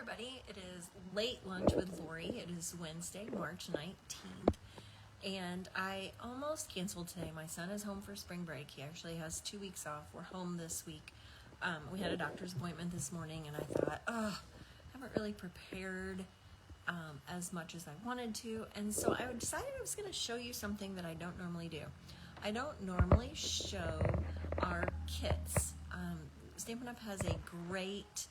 everybody. It is late lunch with Lori. It is Wednesday, March 19th, and I almost canceled today. My son is home for spring break. He actually has 2 weeks off. We're home this week. We had a doctor's appointment this morning, and I thought, I haven't really prepared as much as I wanted to, and so I decided I was going to show you something that I don't normally do. I don't normally show our kits. Stampin' Up has a great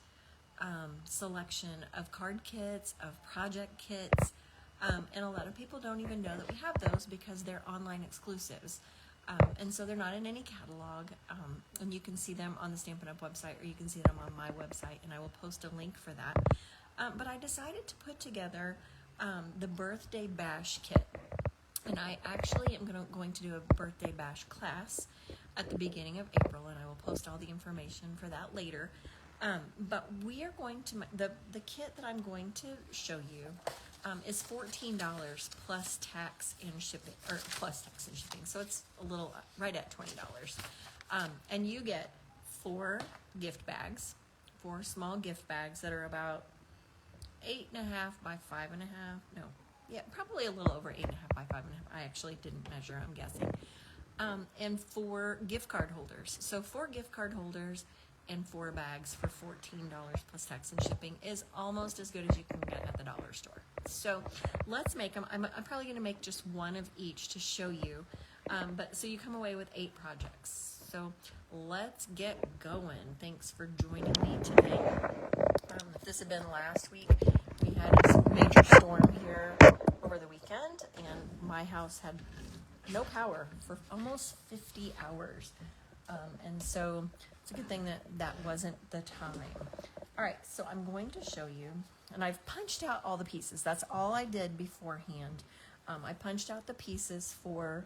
selection of card kits, of project kits, and a lot of people don't even know that we have those because they're online exclusives. And so they're not in any catalog, and you can see them on the Stampin' Up website, or you can see them on my website, and I will post a link for that. But I decided to put together the Birthday Bash kit. And I actually am going to do a Birthday Bash class at the beginning of April, and I will post all the information for that later. But we are going to, the kit that I'm going to show you is $14 plus tax and shipping, or plus tax and shipping. So it's a little, right at $20. And you get 4 gift bags, 4 small gift bags that are about 8.5 by 5.5, no. Yeah, probably a little over 8.5 by 5.5. I actually didn't measure, I'm guessing. And 4 gift card holders. So 4 gift card holders and 4 bags for $14 plus tax and shipping is almost as good as you can get at the dollar store. So let's make them. I'm probably going to make just one of each to show you. But so you come away with 8 projects. So let's get going. Thanks for joining me today. If this had been last week, we had a major storm here over the weekend, and my house had no power for almost 50 hours. And so it's a good thing that that wasn't the time. All right, so I'm going to show you, and I've punched out all the pieces. That's all I did beforehand. I punched out the pieces for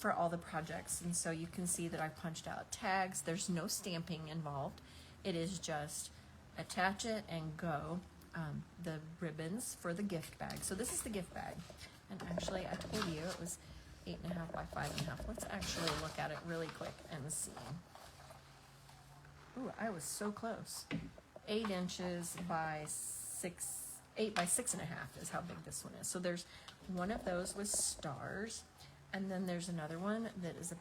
all the projects, and so you can see that I punched out tags. There's no stamping involved. It is just attach it and go. The ribbons for the gift bag. So this is the gift bag, and actually I told you it was 8.5 by 5.5. Let's actually look at it really quick and see. Ooh, I was so close. 8 inches by 8 by 6.5 is how big this one is. So there's one of those with stars, and then there's another one that is a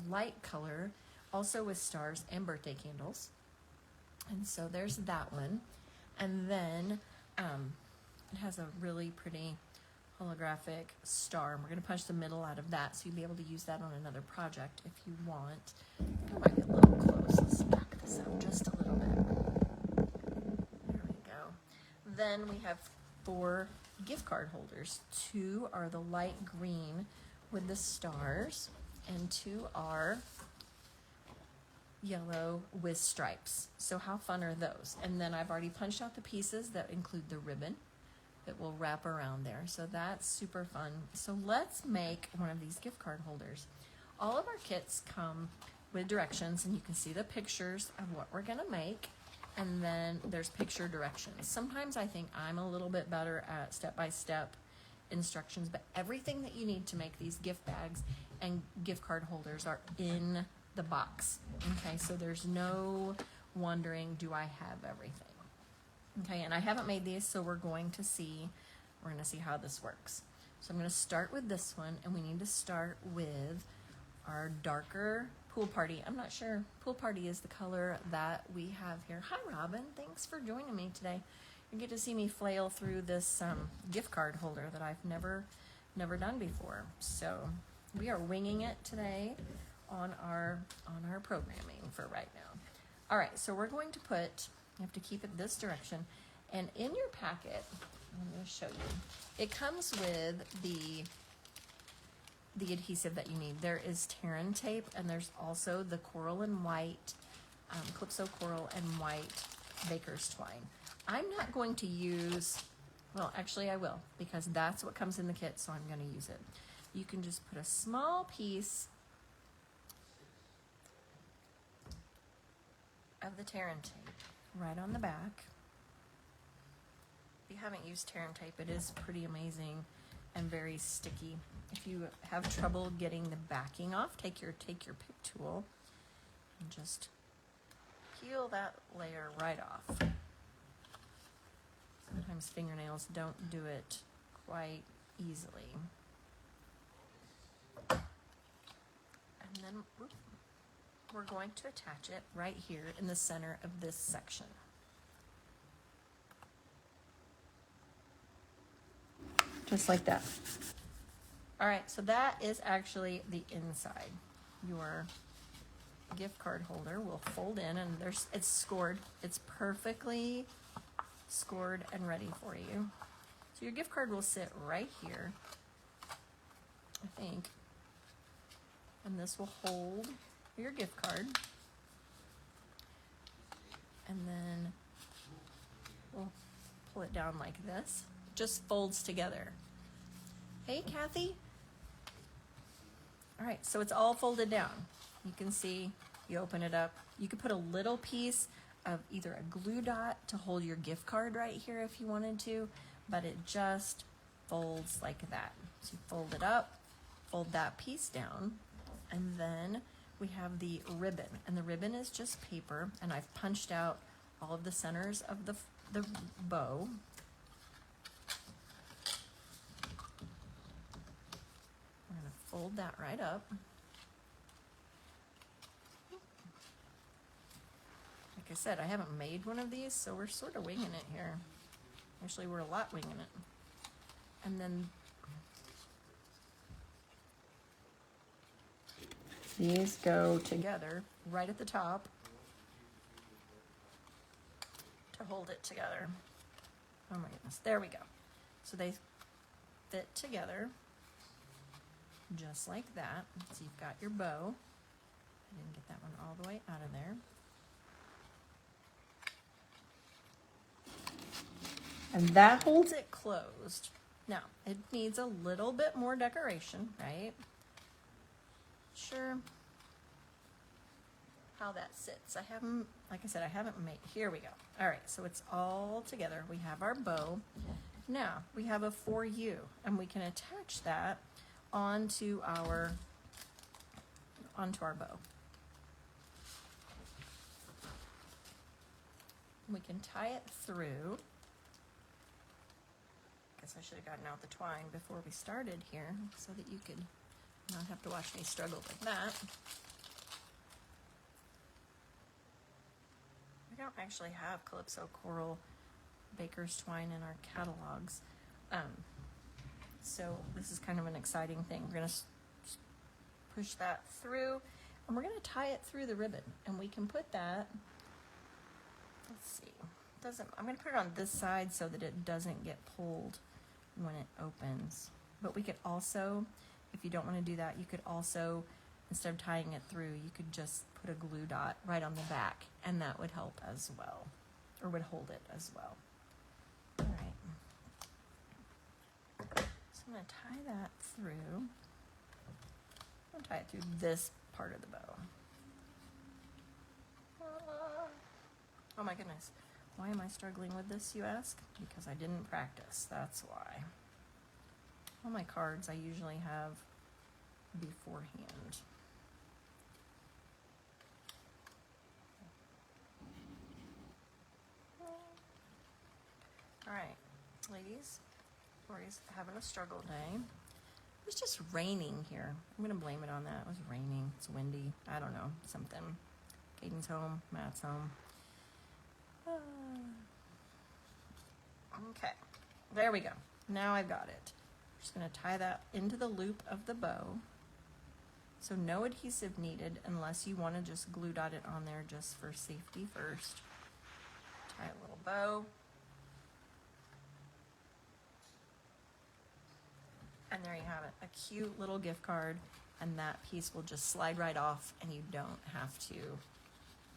light color, also with stars and birthday candles. And so there's that one. And then it has a really pretty holographic star. And we're going to punch the middle out of that, so you'll be able to use that on another project if you want. I might get a little close. Let's back this up just a little bit. There we go. Then we have 4 gift card holders. 2 are the light green with the stars, and 2 are yellow with stripes. So how fun are those? And then I've already punched out the pieces that include the ribbon that will wrap around there. So that's super fun. So let's make one of these gift card holders. All of our kits come with directions, and you can see the pictures of what we're gonna make, and then there's picture directions. Sometimes I think I'm a little bit better at step-by-step instructions, but everything that you need to make these gift bags and gift card holders are in the box. Okay, so there's no wondering, do I have everything? Okay, and I haven't made these, so we're going to see how this works. So I'm going to start with this one, and we need to start with our darker Pool Party. I'm not sure, Pool Party is the color that we have here. Hi Robin, thanks for joining me today. You get to see me flail through this gift card holder that I've never done before. So we are winging it today on our programming for right now. All right, so we're going to put, you have to keep it this direction, and in your packet, I'm going to show you, it comes with the adhesive that you need. There is Terran tape, and there's also the coral and white, Calypso coral and white baker's twine. I'm not going to use, well, actually I will, because that's what comes in the kit, so I'm going to use it. You can just put a small piece of the Terran tape right on the back. If you haven't used Terran tape, it is pretty amazing and very sticky. If you have trouble getting the backing off, take your pick tool and just peel that layer right off. Sometimes fingernails don't do it quite easily. And then we're going to attach it right here in the center of this section. Just like that. All right, so that is actually the inside. Your gift card holder will fold in, and it's scored. It's perfectly scored and ready for you. So your gift card will sit right here, I think. And this will hold your gift card. And then we'll pull it down like this. Just folds together. Hey, Kathy. All right, so it's all folded down. You can see, you open it up. You could put a little piece of either a glue dot to hold your gift card right here if you wanted to, but it just folds like that. So you fold it up, fold that piece down, and then we have the ribbon. And the ribbon is just paper, and I've punched out all of the centers of the bow. We're going to fold that right up. Like I said, I haven't made one of these, so we're sort of winging it here. Actually, we're a lot winging it. And then these go together right at the top to hold it together. Oh my goodness, there we go. So they fit together just like that. So you've got your bow. I didn't get that one all the way out of there. And that holds it closed. Now, it needs a little bit more decoration, right? Sure. How that sits. I haven't, like I said, I haven't made, here we go. All right, so it's all together. We have our bow. Now, we have a for you, and we can attach that onto our bow. We can tie it through. I should have gotten out the twine before we started here so that you could not have to watch me struggle with that. We don't actually have Calypso Coral Baker's Twine in our catalogs. So this is kind of an exciting thing. We're going to push that through, and we're going to tie it through the ribbon. And we can put that, let's see, I'm going to put it on this side so that it doesn't get pulled when it opens. But we could also, if you don't want to do that, you could also, instead of tying it through, you could just put a glue dot right on the back, and that would help as well, or would hold it as well. All right. So I'm going to tie that through. I'm going to tie it through this part of the bow. Oh my goodness. Why am I struggling with this, you ask? Because I didn't practice, that's why. All my cards I usually have beforehand. All right, ladies, Lori's having a struggle day. It was just raining here. I'm gonna blame it on that. It was raining, it's windy, I don't know, something. Caden's home, Matt's home. Okay, there we go. Now I've got it. I'm just going to tie that into the loop of the bow. So no adhesive needed unless you want to just glue dot it on there just for safety first. Tie a little bow. And there you have it, a cute little gift card, and that piece will just slide right off and you don't have to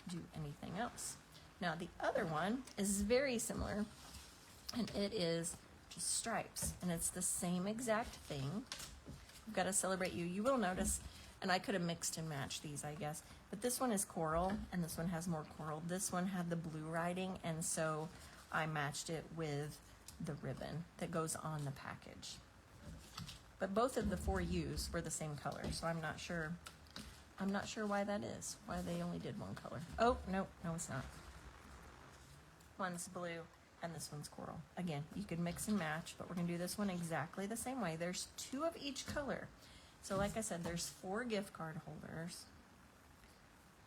do anything else. Now the other one is very similar, and it is just stripes, and it's the same exact thing. We've got to celebrate you. You will notice, and I could have mixed and matched these, I guess, but this one is coral, and this one has more coral. This one had the blue writing, and so I matched it with the ribbon that goes on the package. But both of the 4 U's were the same color, so I'm not sure why that is, why they only did one color. Oh, no, it's not. One's blue and this one's coral. Again, you could mix and match, but we're gonna do this one exactly the same way. There's 2 of each color. So like I said, there's 4 gift card holders,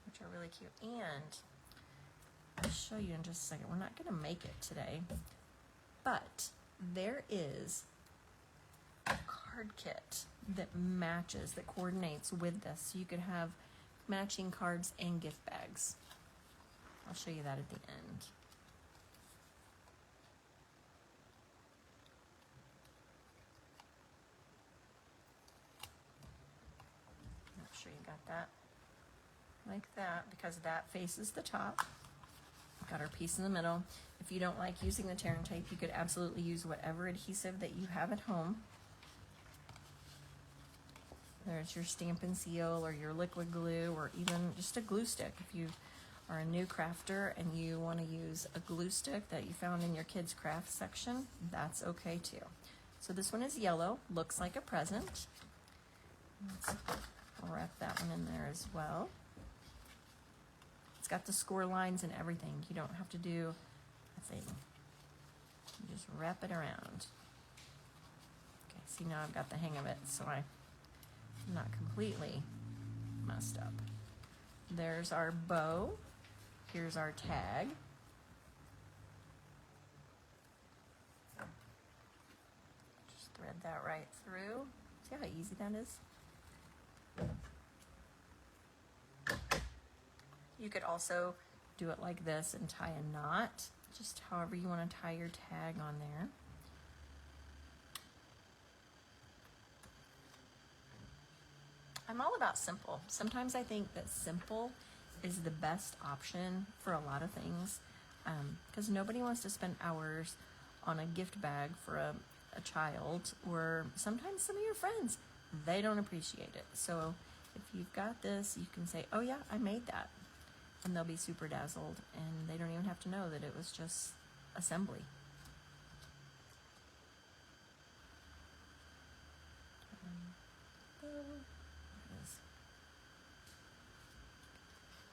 which are really cute. And I'll show you in just a second. We're not gonna make it today, but there is a card kit that matches, that coordinates with this. So you could have matching cards and gift bags. I'll show you that at the end. Make sure you got that like that, because that faces the top. Got our piece in the middle. If you don't like using the tear and tape, you could absolutely use whatever adhesive that you have at home. There's your Stampin' Seal or your liquid glue, or even just a glue stick. If you are a new crafter and you want to use a glue stick that you found in your kids' craft section, that's okay too. So this one is yellow, looks like a present. I'll wrap that one in there as well. It's got the score lines and everything. You don't have to do a thing. You just wrap it around. Okay, see, now I've got the hang of it, so I'm not completely messed up. There's our bow. Here's our tag. Just thread that right through. See how easy that is? You could also do it like this and tie a knot, just however you want to tie your tag on there. I'm all about simple. Sometimes I think that simple is the best option for a lot of things, because nobody wants to spend hours on a gift bag for a child, or sometimes some of your friends, they don't appreciate it. So if you've got this, you can say, oh yeah, I made that. And they'll be super dazzled, and they don't even have to know that it was just assembly.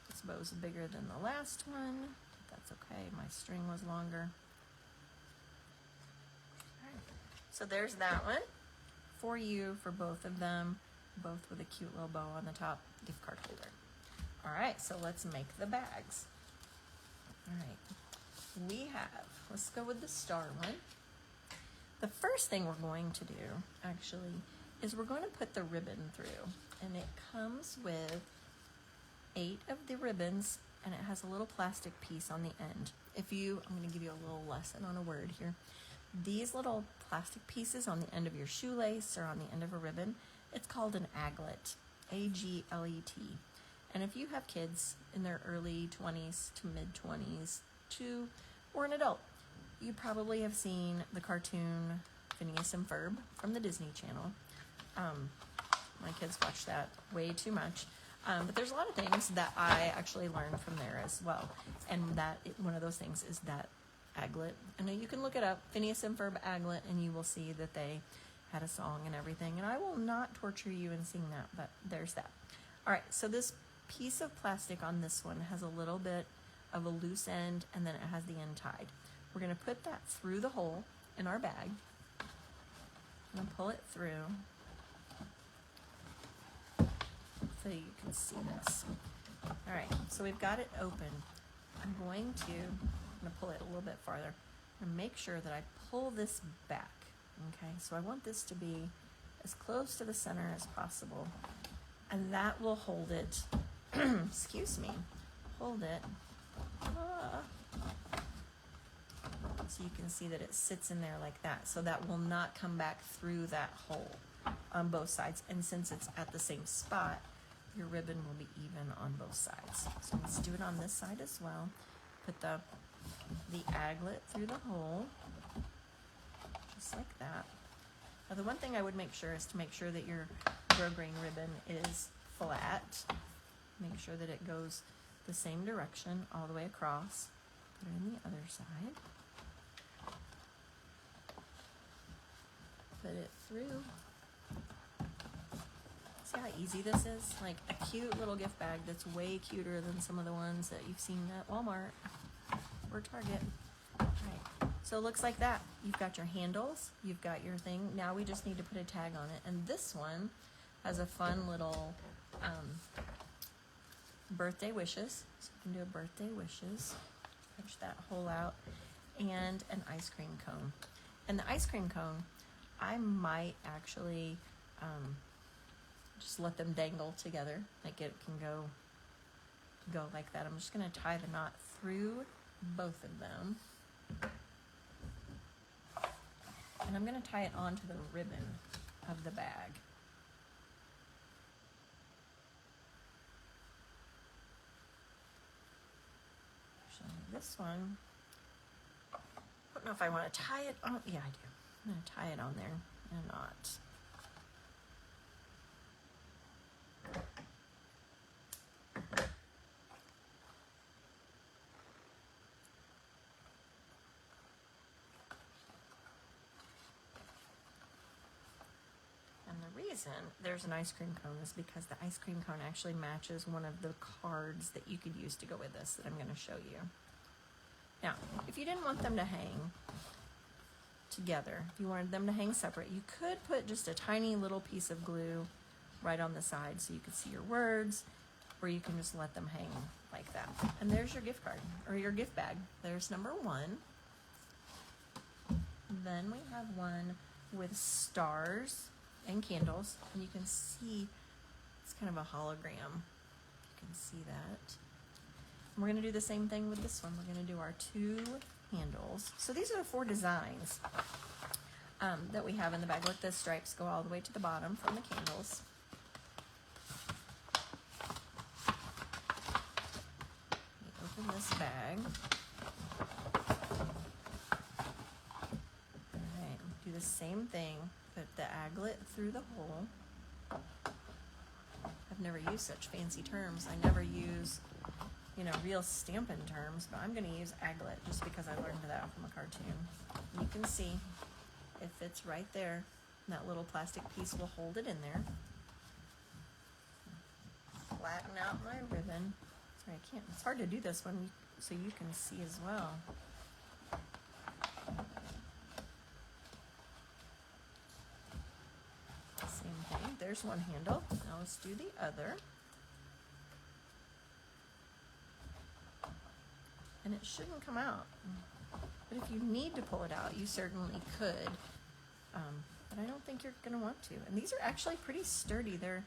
This bow's bigger than the last one. That's okay, my string was longer. Alright, so there's that one for you, for both of them, both with a cute little bow on the top, gift card holder. Alright, so let's make the bags. Alright, we have, let's go with the star one. The first thing we're going to do, actually, is we're going to put the ribbon through. And it comes with 8 of the ribbons, and it has a little plastic piece on the end. I'm going to give you a little lesson on a word here. These little plastic pieces on the end of your shoelace or on the end of a ribbon, it's called an aglet, A-G-L-E-T. And if you have kids in their early 20s to mid 20s or an adult, you probably have seen the cartoon Phineas and Ferb from the Disney Channel. My kids watch that way too much. But there's a lot of things that I actually learned from there as well. And one of those things is that aglet. I know you can look it up, Phineas and Ferb aglet, and you will see that they had a song and everything. And I will not torture you and sing that, but there's that. All right, so this piece of plastic on this one has a little bit of a loose end, and then it has the end tied. We're going to put that through the hole in our bag. I'm going to pull it through so you can see this. All right, so we've got it open. I'm going to pull it a little bit farther and make sure that I pull this back. Okay, so I want this to be as close to the center as possible, and that will hold it. Excuse me, hold it. So you can see that it sits in there like that, so that will not come back through that hole on both sides. And since it's at the same spot, your ribbon will be even on both sides. So let's do it on this side as well. Put the aglet through the hole, just like that. Now the one thing I would make sure is to make sure that your grosgrain ribbon is flat. Make sure that it goes the same direction all the way across. Put it on the other side. Put it through. See how easy this is? Like a cute little gift bag that's way cuter than some of the ones that you've seen at Walmart or Target. All right. So it looks like that. You've got your handles, you've got your thing. Now we just need to put a tag on it. And this one has a fun little birthday wishes. So you can do a birthday wishes, punch that hole out, and an ice cream cone. And the ice cream cone, I might actually just let them dangle together. Like it can go like that. I'm just gonna tie the knot through both of them. And I'm going to tie it onto the ribbon of the bag. Actually, this one, I don't know if I want to tie it on. Yeah, I do. I'm going to tie it on there in a knot. There's an ice cream cone is because the ice cream cone actually matches one of the cards that you could use to go with this that I'm going to show you. Now, if you didn't want them to hang together, if you wanted them to hang separate, you could put just a tiny little piece of glue right on the side so you could see your words, or you can just let them hang like that. And there's your gift card, or your gift bag. There's number one. Then we have one with stars and candles, and you can see it's kind of a hologram. You can see that. And we're going to do the same thing with this one. We're going to do our two handles. So these are the four designs that we have in the bag. Look, the stripes go all the way to the bottom from the candles. We open this bag. Alright, do the same thing. Put the aglet through the hole. I've never used such fancy terms. I never use, real Stampin' terms, but I'm going to use aglet just because I learned that from a cartoon. And you can see it fits right there. And that little plastic piece will hold it in there. Flatten out my ribbon. Sorry, I can't. It's hard to do this one so you can see as well. There's one handle. Now let's do the other. And it shouldn't come out. But if you need to pull it out, you certainly could. But I don't think you're going to want to. And these are actually pretty sturdy. They're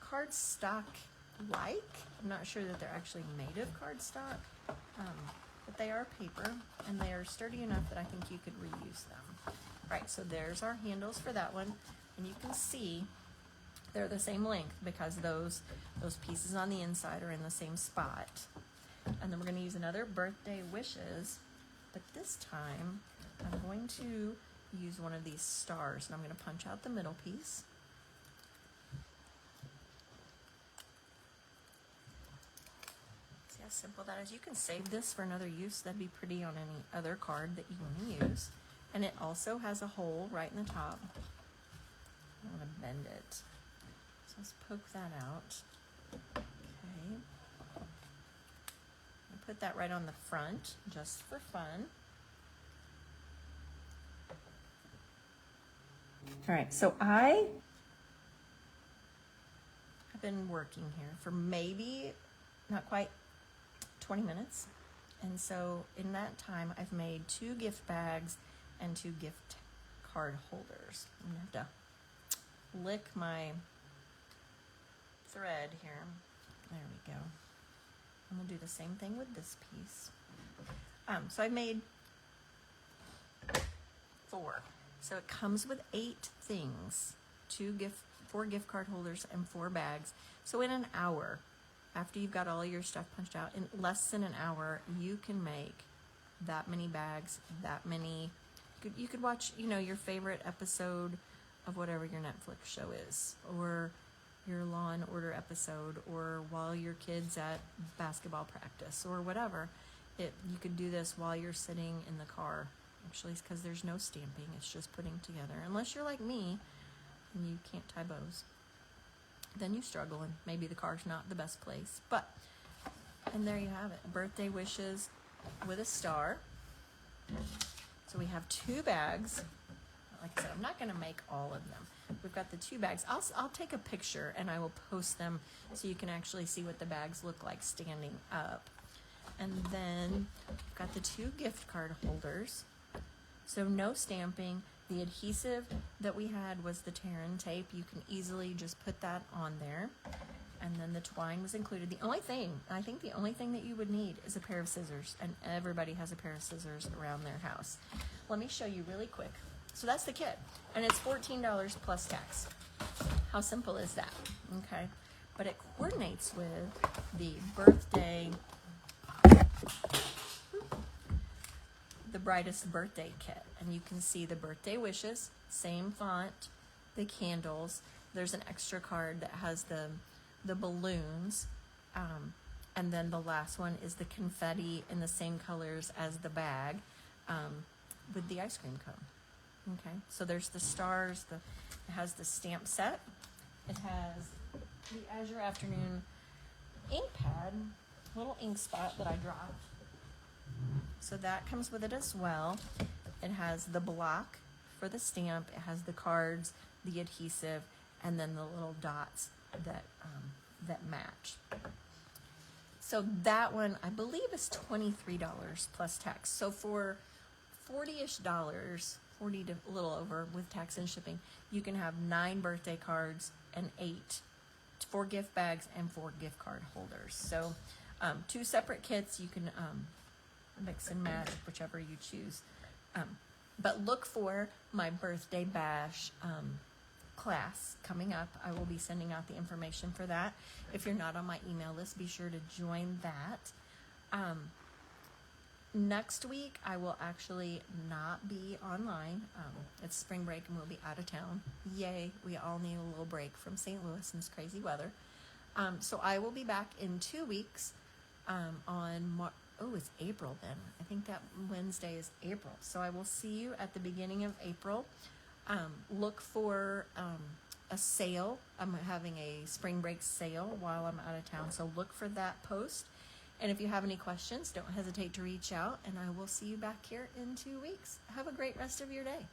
cardstock-like. I'm not sure that they're actually made of cardstock. But they are paper, and they are sturdy enough that I think you could reuse them. Right, so there's our handles for that one. And you can see they're the same length because those pieces on the inside are in the same spot. And then we're going to use another birthday wishes, but this time I'm going to use one of these stars, and I'm going to punch out the middle piece. See how simple that is? You can save this for another use. That'd be pretty on any other card that you want to use. And it also has a hole right in the top. I want to bend it. So let's poke that out. Okay. I put that right on the front just for fun. All right, so I have been working here for maybe not quite 20 minutes. And so in that time, I've made 2 gift bags and 2 gift card holders. I'm gonna have to lick my thread here. There we go. I'm gonna do the same thing with this piece. So I made 4. So it comes with 8 things, 4 gift card holders and 4 bags. So in an hour, after you've got all your stuff punched out, in less than an hour, you can make that many bags, that many. You could watch, your favorite episode of whatever your Netflix show is, or your Law and Order episode, or while your kid's at basketball practice, or whatever. You could do this while you're sitting in the car. Actually, it's because there's no stamping. It's just putting together. Unless you're like me and you can't tie bows. Then you struggle, and maybe the car's not the best place. And there you have it. Birthday wishes with a star. So we have 2 bags. Like I said, I'm not going to make all of them. We've got the 2 bags. I'll take a picture and I will post them so you can actually see what the bags look like standing up. And then we've got the 2 gift card holders. So no stamping. The adhesive that we had was the tear-in tape. You can easily just put that on there. And then the twine was included. I think the only thing that you would need is a pair of scissors, and everybody has a pair of scissors around their house. Let me show you really quick. So that's the kit, and it's $14 plus tax. How simple is that? Okay, but it coordinates with the brightest birthday kit, and you can see the birthday wishes, same font, the candles. There's an extra card that has the balloons, and then the last one is the confetti in the same colors as the bag, with the ice cream cone. Okay, so there's the stars, it has the stamp set, it has the Azure Afternoon ink pad, little ink spot that I dropped, so that comes with it as well. It has the block for the stamp, it has the cards, the adhesive, and then the little dots that match. So that one, I believe, is $23 plus tax. So for $40-ish, 40 to a little over with tax and shipping, you can have 9 birthday cards and 4 gift bags and 4 gift card holders. So 2 separate kits. You can mix and match whichever you choose. But look for my birthday bash class coming up. I will be sending out the information for that. If you're not on my email list, be sure to join that. Next week, I will actually not be online. It's spring break and we'll be out of town. Yay, we all need a little break from St. Louis and this crazy weather. So I will be back in 2 weeks it's April then. I think that Wednesday is April. So I will see you at the beginning of April. Look for a sale. I'm having a spring break sale while I'm out of town. So look for that post. And if you have any questions, don't hesitate to reach out, and I will see you back here in 2 weeks. Have a great rest of your day.